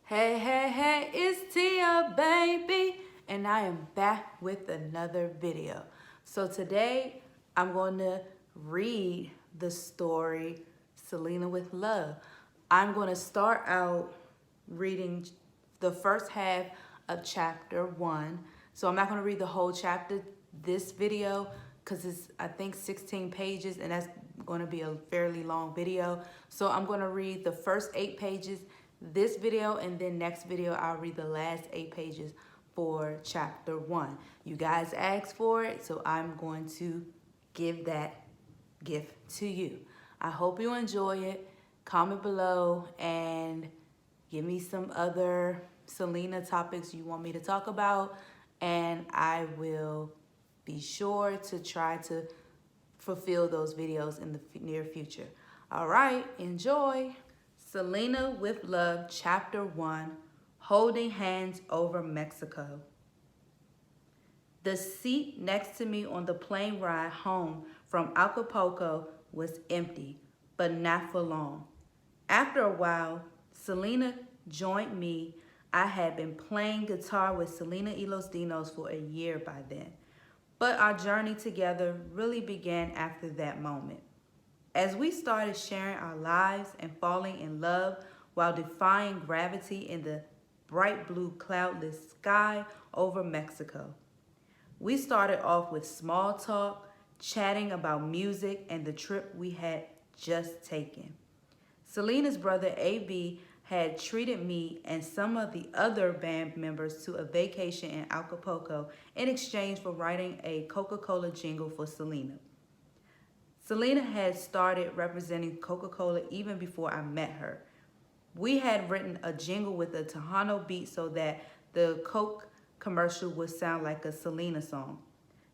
Hey, hey, hey, it's Tia, baby, and I am back with another video. So today, I'm going to read the story, Selena with Love. I'm going to start out reading the first half of chapter 1. So I'm not going to read the whole chapter this video because it's, I think, 16 pages, and that's going to be a fairly long video. So I'm going to read the first 8 pages this video, and then next video I'll read the last 8 pages for chapter 1. You guys asked for it, so I'm going to give that gift to you. I hope you enjoy it. Comment below and give me some other Selena topics you want me to talk about, and I will be sure to try to fulfill those videos in the near future. All right, enjoy. Selena with Love, Chapter 1, Holding Hands Over Mexico. The seat next to me on the plane ride home from Acapulco was empty, but not for long. After a while, Selena joined me. I had been playing guitar with Selena y los Dinos for a year by then, but our journey together really began after that moment. As we started sharing our lives and falling in love while defying gravity in the bright blue cloudless sky over Mexico. We started off with small talk, chatting about music and the trip we had just taken. Selena's brother AB had treated me and some of the other band members to a vacation in Acapulco in exchange for writing a Coca-Cola jingle for Selena. Selena had started representing Coca-Cola even before I met her. We had written a jingle with a Tejano beat so that the Coke commercial would sound like a Selena song.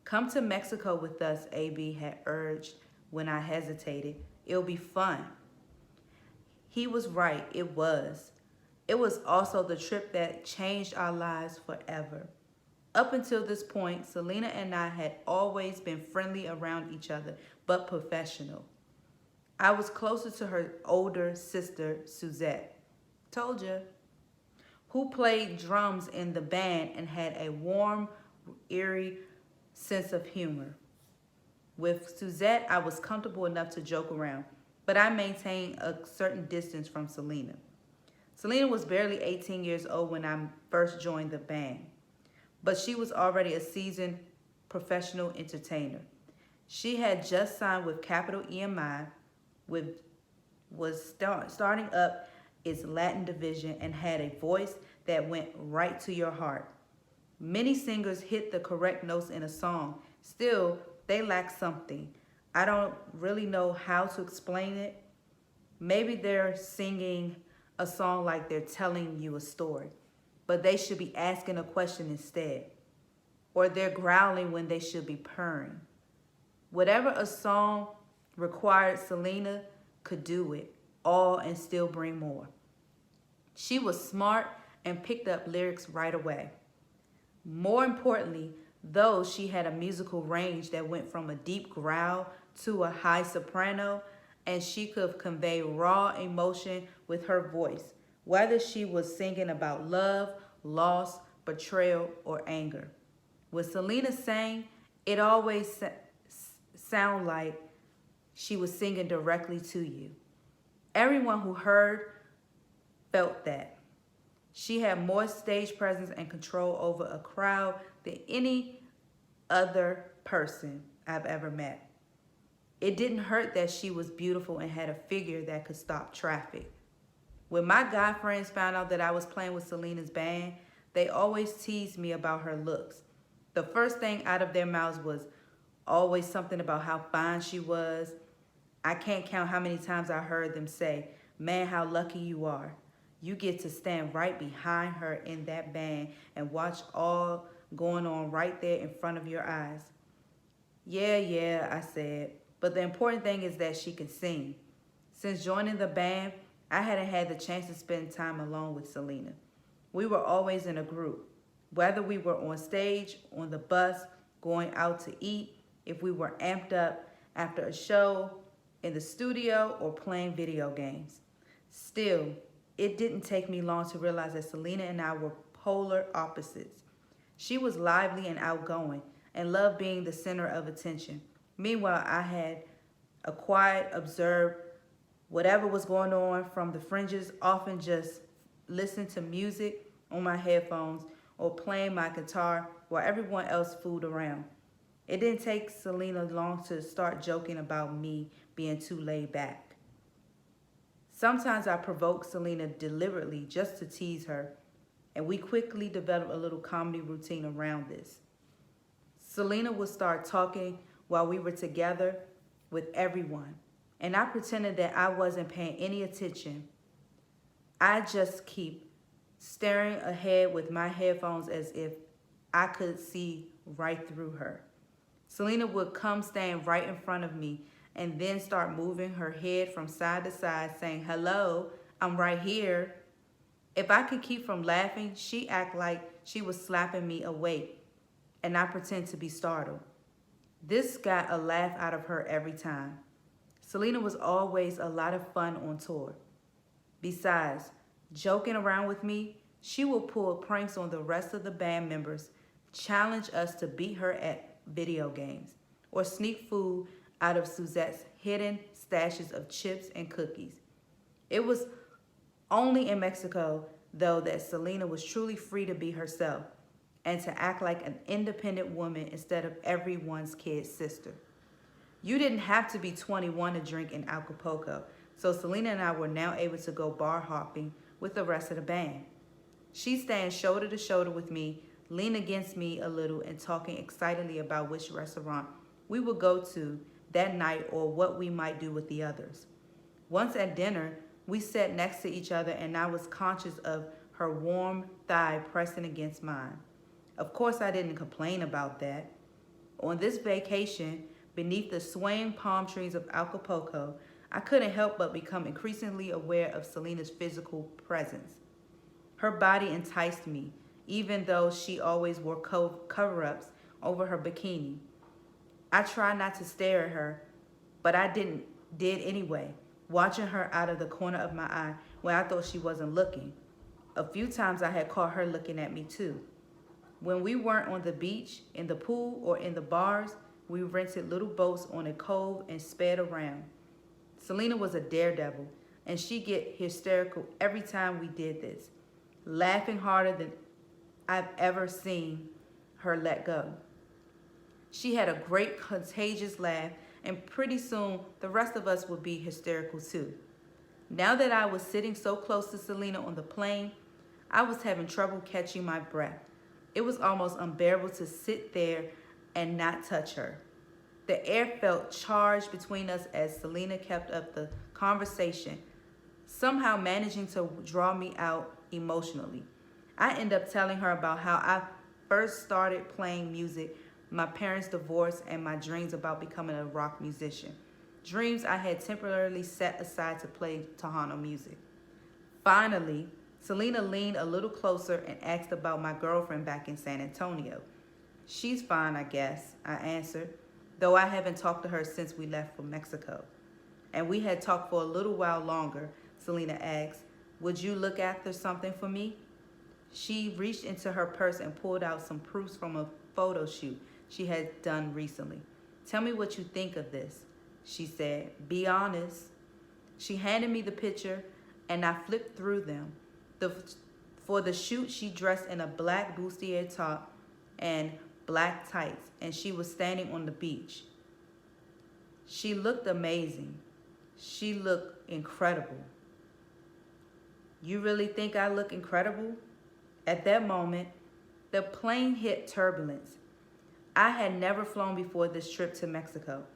Come to Mexico with us, AB had urged when I hesitated. It'll be fun. He was right, it was. It was also the trip that changed our lives forever. Up until this point, Selena and I had always been friendly around each other, but professional. I was closer to her older sister, Suzette. Told ya. Who played drums in the band and had a warm, eerie sense of humor. With Suzette, I was comfortable enough to joke around, but I maintained a certain distance from Selena. Selena was barely 18 years old when I first joined the band, but she was already a seasoned professional entertainer. She had just signed with Capital EMI, starting up its Latin division, and had a voice that went right to your heart. Many singers hit the correct notes in a song. Still, they lack something. I don't really know how to explain it. Maybe they're singing a song like they're telling you a story, but they should be asking a question instead. Or they're growling when they should be purring. Whatever a song required, Selena could do it all and still bring more. She was smart and picked up lyrics right away. More importantly, though she had a musical range that went from a deep growl to a high soprano, and she could convey raw emotion with her voice, whether she was singing about love, loss, betrayal, or anger. When Selena sang, it always sounded like she was singing directly to you. Everyone who heard felt that. She had more stage presence and control over a crowd than any other person I've ever met. It didn't hurt that she was beautiful and had a figure that could stop traffic. When my guy friends found out that I was playing with Selena's band, they always teased me about her looks. The first thing out of their mouths was always something about how fine she was. I can't count how many times I heard them say, "Man, how lucky you are. You get to stand right behind her in that band and watch all going on right there in front of your eyes." Yeah, I said, but the important thing is that she can sing. Since joining the band, I hadn't had the chance to spend time alone with Selena. We were always in a group, whether we were on stage, on the bus, going out to eat, if we were amped up after a show, in the studio, or playing video games. Still, It didn't take me long to realize that Selena and I were polar opposites. She was lively and outgoing and loved being the center of attention. Meanwhile, I had a quiet, observed whatever was going on from the fringes, often just listening to music on my headphones or playing my guitar while everyone else fooled around. It didn't take Selena long to start joking about me being too laid back. Sometimes I provoked Selena deliberately just to tease her, and we quickly developed a little comedy routine around this. Selena would start talking while we were together with everyone, and I pretended that I wasn't paying any attention. I just keep staring ahead with my headphones as if I could see right through her. Selena would come stand right in front of me and then start moving her head from side to side saying, "Hello, I'm right here." If I could keep from laughing, she act like she was slapping me awake and I pretend to be startled. This got a laugh out of her every time. Selena was always a lot of fun on tour. Besides, joking around with me, she would pull pranks on the rest of the band members, challenge us to beat her at video games, or sneak food out of Suzette's hidden stashes of chips and cookies. It was only in Mexico, though, that Selena was truly free to be herself and to act like an independent woman instead of everyone's kid sister. You didn't have to be 21 to drink in Acapulco, so Selena and I were now able to go bar hopping with the rest of the band. She stands shoulder to shoulder with me, lean against me a little, and talking excitedly about which restaurant we would go to that night or what we might do with the others. Once at dinner, we sat next to each other and I was conscious of her warm thigh pressing against mine. Of course, I didn't complain about that. On this vacation, beneath the swaying palm trees of Acapulco, I couldn't help but become increasingly aware of Selena's physical presence. Her body enticed me, even though she always wore cover-ups over her bikini. I tried not to stare at her, but I did anyway, watching her out of the corner of my eye when I thought she wasn't looking. A few times I had caught her looking at me too. When we weren't on the beach, in the pool, or in the bars, we rented little boats on a cove and sped around. Selena was a daredevil, and she'd get hysterical every time we did this, laughing harder than I've ever seen her let go. She had a great contagious laugh, and pretty soon the rest of us would be hysterical too. Now that I was sitting so close to Selena on the plane, I was having trouble catching my breath. It was almost unbearable to sit there and not touch her. The air felt charged between us as Selena kept up the conversation, somehow managing to draw me out emotionally. I ended up telling her about how I first started playing music, my parents' divorce, and my dreams about becoming a rock musician. Dreams I had temporarily set aside to play Tejano music. Finally, Selena leaned a little closer and asked about my girlfriend back in San Antonio. "She's fine, I guess," I answered, though I haven't talked to her since we left for Mexico. And we had talked for a little while longer. Selena asked, "Would you look after something for me?" She reached into her purse and pulled out some proofs from a photo shoot she had done recently. "Tell me what you think of this," she said. "Be honest." She handed me the picture and I flipped through them. For the shoot, she dressed in a black bustier top and black tights, and she was standing on the beach. She looked amazing. She looked incredible. "You really think I look incredible?" At that moment, the plane hit turbulence. I had never flown before this trip to Mexico,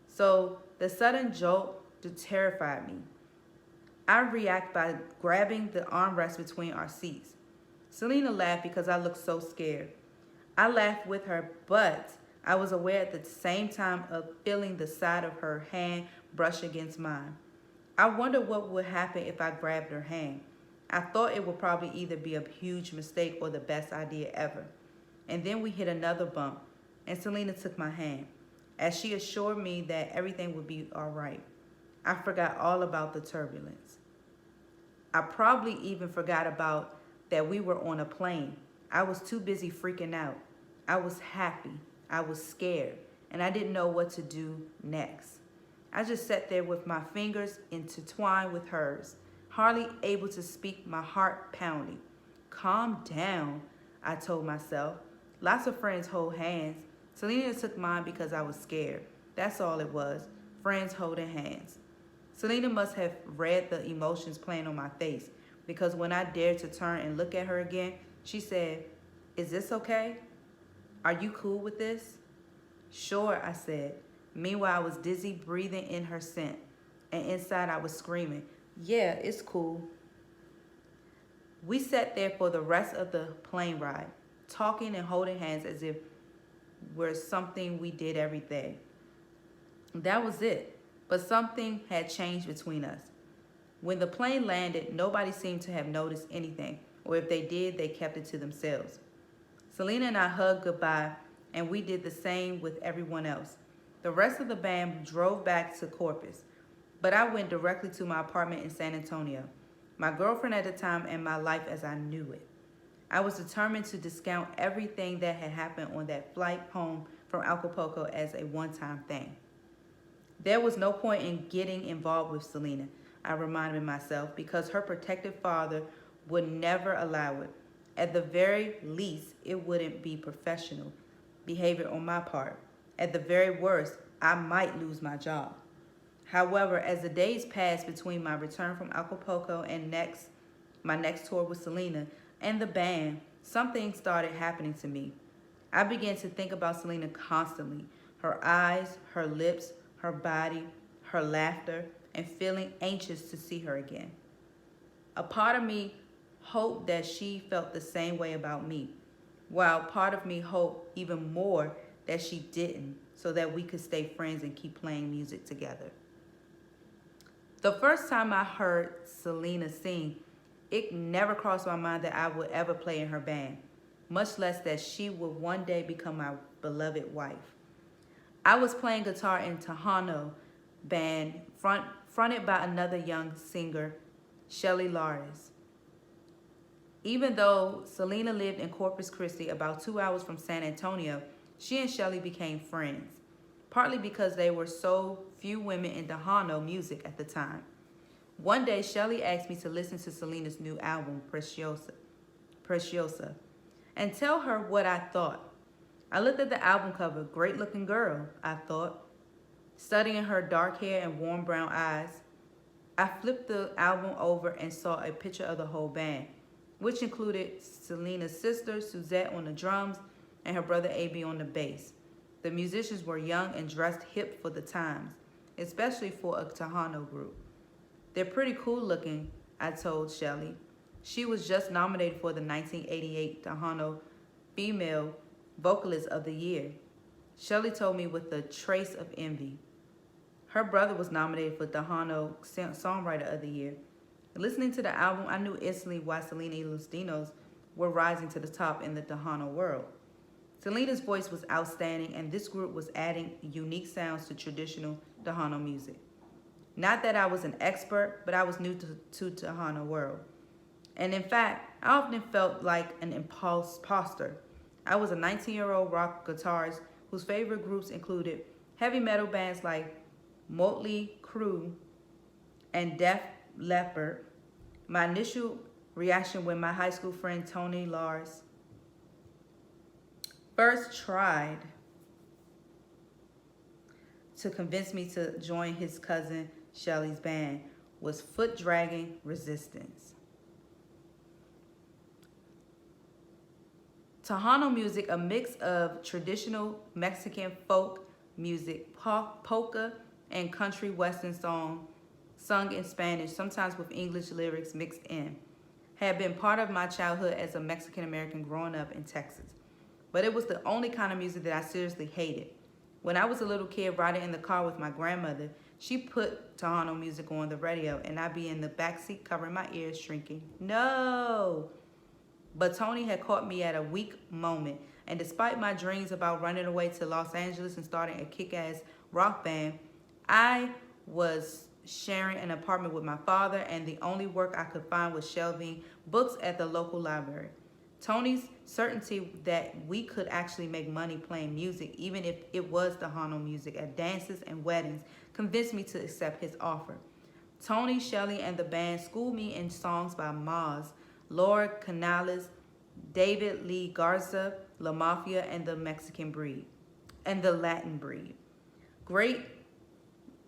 so the sudden jolt terrified me. I react by grabbing the armrest between our seats. Selena laughed because I looked so scared. I laughed with her, but I was aware at the same time of feeling the side of her hand brush against mine. I wondered what would happen if I grabbed her hand. I thought it would probably either be a huge mistake or the best idea ever. And then we hit another bump, and Selena took my hand, as she assured me that everything would be all right. I forgot all about the turbulence. I probably even forgot about that we were on a plane. I was too busy freaking out. I was happy. I was scared. And I didn't know what to do next. I just sat there with my fingers intertwined with hers, hardly able to speak, my heart pounding. Calm down, I told myself. Lots of friends hold hands. Selena took mine because I was scared. That's all it was. Friends holding hands. Selena must have read the emotions playing on my face because when I dared to turn and look at her again, she said, "Is this okay? Are you cool with this?" "Sure," I said. Meanwhile, I was dizzy breathing in her scent, and inside I was screaming, "Yeah, it's cool." We sat there for the rest of the plane ride, talking and holding hands as if we're something we did every day. That was it. But something had changed between us. When the plane landed, nobody seemed to have noticed anything, or if they did, they kept it to themselves. Selena and I hugged goodbye, and we did the same with everyone else. The rest of the band drove back to Corpus, but I went directly to my apartment in San Antonio, my girlfriend at the time and my life as I knew it. I was determined to discount everything that had happened on that flight home from Acapulco as a one-time thing. There was no point in getting involved with Selena, I reminded myself, because her protective father would never allow it. At the very least, it wouldn't be professional behavior on my part. At the very worst, I might lose my job. However, as the days passed between my return from Acapulco and my next tour with Selena and the band, something started happening to me. I began to think about Selena constantly, her eyes, her lips, her body, her laughter, and feeling anxious to see her again. A part of me hoped that she felt the same way about me, while part of me hoped even more that she didn't, so that we could stay friends and keep playing music together. The first time I heard Selena sing, it never crossed my mind that I would ever play in her band, much less that she would one day become my beloved wife. I was playing guitar in Tejano band fronted by another young singer, Shelly Lares. Even though Selena lived in Corpus Christi, about 2 hours from San Antonio, she and Shelly became friends, partly because there were so few women in Tejano music at the time. One day, Shelly asked me to listen to Selena's new album, Preciosa, and tell her what I thought. I looked at the album cover. Great looking girl, I thought, studying her dark hair and warm brown eyes. I flipped the album over and saw a picture of the whole band, which included Selena's sister, Suzette, on the drums, and her brother A.B. on the bass. The musicians were young and dressed hip for the times, especially for a Tejano group. "They're pretty cool looking," I told Shelly. She was just nominated for the 1988 Tejano Female Vocalist of the Year. Shelly told me with a trace of envy. Her brother was nominated for Tejano Songwriter of the Year. Listening to the album, I knew instantly why Selena y los Dinos were rising to the top in the Tejano world. Selena's voice was outstanding, and this group was adding unique sounds to traditional Tejano music. Not that I was an expert, but I was new to Tejano world. And in fact, I often felt like an imposter. I was a 19-year-old rock guitarist whose favorite groups included heavy metal bands like Motley Crue and Def Leppard. My initial reaction when my high school friend Tony Lars first tried to convince me to join his cousin Shelly's band was foot-dragging resistance. Tejano music, a mix of traditional Mexican folk music, polka, and country western song sung in Spanish, sometimes with English lyrics mixed in, had been part of my childhood as a Mexican American growing up in Texas. But it was the only kind of music that I seriously hated. When I was a little kid riding in the car with my grandmother, she put Tejano music on the radio, and I'd be in the backseat covering my ears, shrinking. No! But Tony had caught me at a weak moment, and despite my dreams about running away to Los Angeles and starting a kick-ass rock band, I was sharing an apartment with my father, and the only work I could find was shelving books at the local library. Tony's certainty that we could actually make money playing music, even if it was Tejano music at dances and weddings, convinced me to accept his offer. Tony, Shelley, and the band schooled me in songs by Maz, Laura Canales, David Lee Garza, La Mafia, and the Mexican breed, and the Latin breed. Great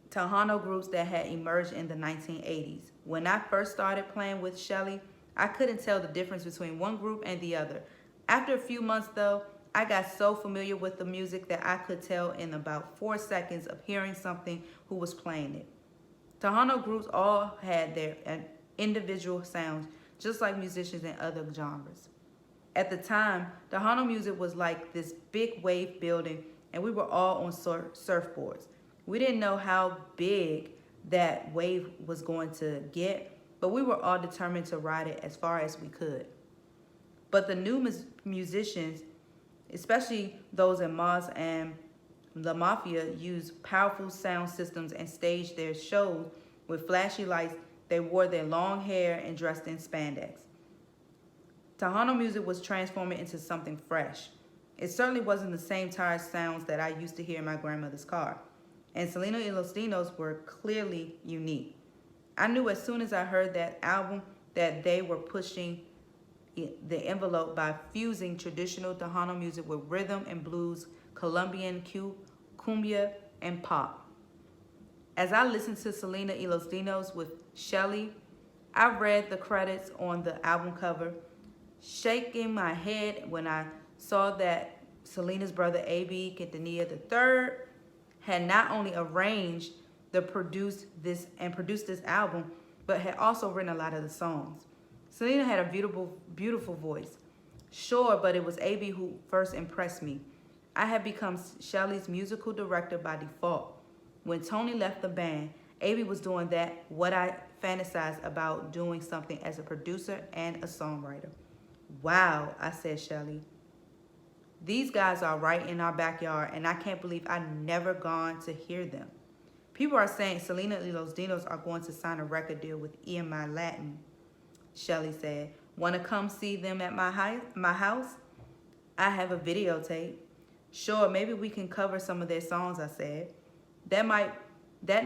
Tejano groups that had emerged in the 1980s. When I first started playing with Shelley, I couldn't tell the difference between one group and the other. After a few months though, I got so familiar with the music that I could tell in about 4 seconds of hearing something who was playing it. Tejano groups all had their individual sounds, just like musicians in other genres. At the time, Tejano music was like this big wave building, and we were all on surfboards. We didn't know how big that wave was going to get, but we were all determined to ride it as far as we could. But the new musicians, especially those in Maz and La Mafia, used powerful sound systems and staged their shows with flashy lights. They wore their long hair and dressed in spandex. Tejano music was transforming into something fresh. It certainly wasn't the same tired sounds that I used to hear in my grandmother's car. And Selena y Los Dinos were clearly unique. I knew as soon as I heard that album that they were pushing the envelope by fusing traditional Tejano music with rhythm and blues, Colombian cumbia, and pop. As I listened to Selena y Los Dinos with Shelley, I read the credits on the album cover, shaking my head when I saw that Selena's brother A.B. Quintanilla III had not only arranged produced this album, but had also written a lot of the songs. Selena had a beautiful voice. Sure, but it was A.B. who first impressed me. I had become Shelley's musical director by default. When Tony left the band, A.B. was doing what I fantasized about doing, something as a producer and a songwriter. Wow, I said, Shelley. These guys are right in our backyard, and I can't believe I've never gone to hear them. People are saying Selena y Los Dinos are going to sign a record deal with EMI Latin, Shelley said. Want to come see them at my house? I have a videotape. Sure, maybe we can cover some of their songs, I said. That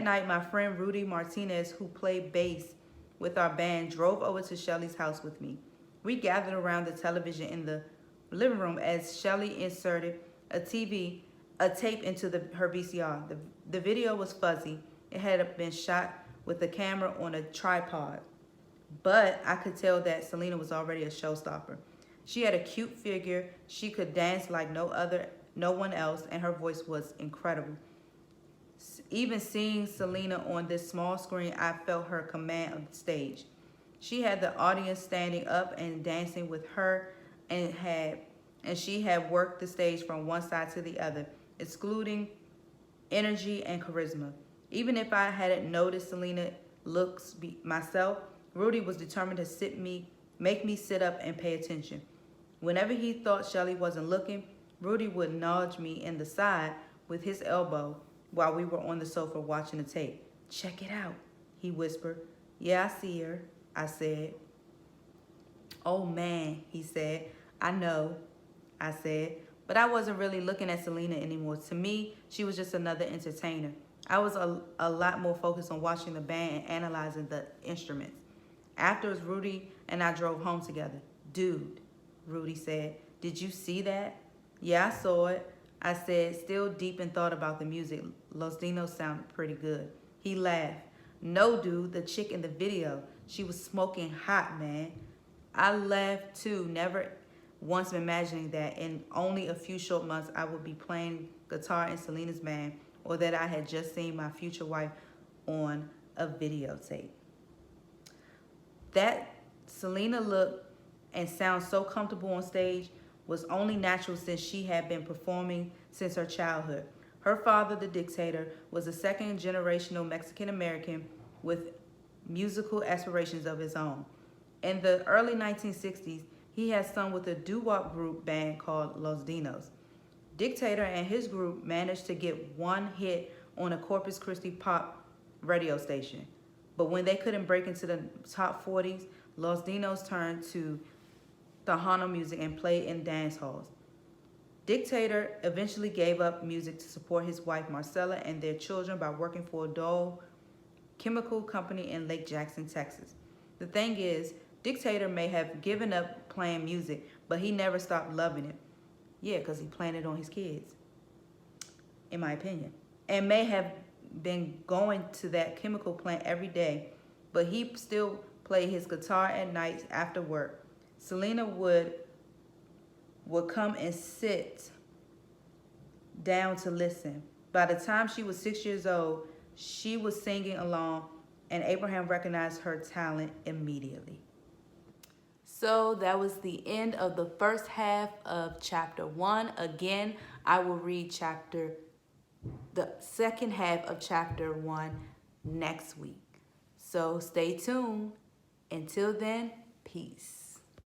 night, my friend Rudy Martinez, who played bass with our band, drove over to Shelley's house with me. We gathered around the television in the living room as Shelley inserted a tape into her VCR. The video was fuzzy. It had been shot with the camera on a tripod. But I could tell that Selena was already a showstopper. She had a cute figure. She could dance like no one else, and her voice was incredible. Even seeing Selena on this small screen, I felt her command of the stage. She had the audience standing up and dancing with her, and she had worked the stage from one side to the other, excluding energy and charisma. Even if I hadn't noticed Selena looks myself, Rudy was determined to make me sit up and pay attention. Whenever he thought Shelley wasn't looking, Rudy would nudge me in the side with his elbow while we were on the sofa watching the tape. Check it out, he whispered. Yeah, I see her, I said. Oh man, he said. I know, I said. But I wasn't really looking at Selena anymore. To me, she was just another entertainer. I was a lot more focused on watching the band and analyzing the instruments. Afterwards, Rudy and I drove home together. Dude, Rudy said, did you see that? Yeah, I saw it, I said, still deep in thought about the music. Los Dinos sounded pretty good. He laughed. No, dude, the chick in the video, she was smoking hot, man. I laughed too, never once imagining that in only a few short months I would be playing guitar in Selena's band, or that I had just seen my future wife on a videotape. That Selena look and sound so comfortable on stage was only natural since she had been performing since her childhood. Her father, the dictator, was a second generational Mexican-American with musical aspirations of his own. In the early 1960s, he had sung with a doo-wop group band called Los Dinos. Dictator and his group managed to get one hit on a Corpus Christi pop radio station. But when they couldn't break into the top 40s, Los Dinos turned to Tejano music and played in dance halls. Dictator eventually gave up music to support his wife Marcela and their children by working for a Dole chemical company in Lake Jackson, Texas. The thing is, Dictator may have given up playing music, but he never stopped loving it. Yeah, because he planned it on his kids, in my opinion. And may have been going to that chemical plant every day, but he still played his guitar at night after work. Selena would come and sit down to listen. By the time she was 6 years old, she was singing along, and Abraham recognized her talent immediately. So that was the end of the first half of chapter 1. Again, I will read the second half of chapter 1 next week. So stay tuned. Until then, peace.